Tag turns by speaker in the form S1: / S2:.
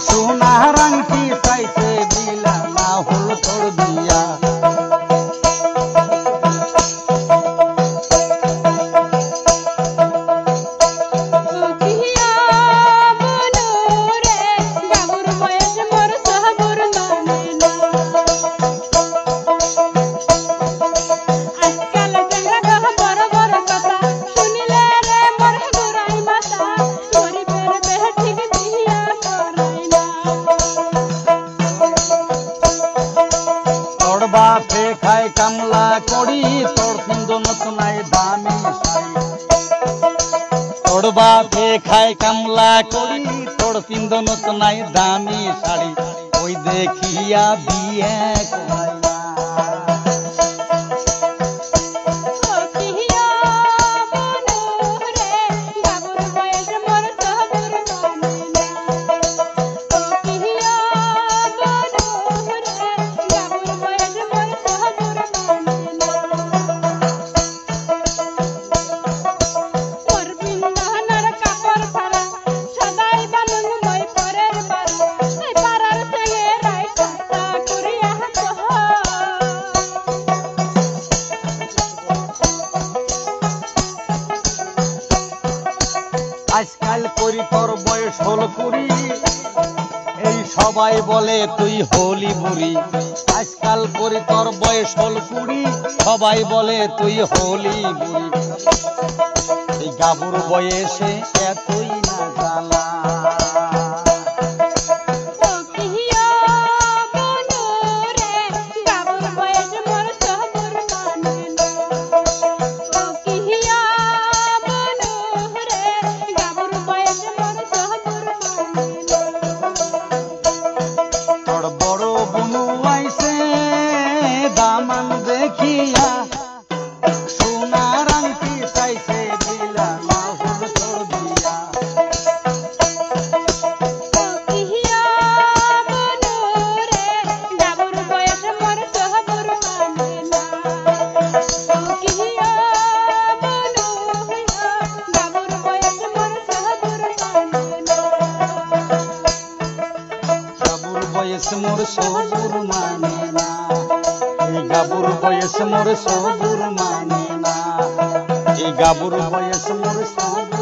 S1: সোনার আংটি চাইছে দিলা না হলো তোর দিয়া। বাপে খায় কামলা করি তোর পিন্দনত নাই দামি শাড়ি। তোর বাপে খায় কামলা করি তোর পিন্দনত নাই দামি শাড়ি। ওই দেখিয়া বিয়ে করাই না। আজকাল করি তোর বয়স হল কুড়ি, এই সবাই বলে তুই হলি বুড়ি। আজকাল করি তোর বয়স হল কুড়ি, সবাই বলে তুই হলি বুড়ি। এই গাবুর বয়সে এতই না জ্বালা। দামান দেখিয়া সোনার আংটি চাইছে দিলা না হল তোর দিয়া। গাবুর বয়স মোর সবুর মানে না, এই গাবুর বয়স মোর সবুর মানে না, এই গাবুর বয়স মোর সবুর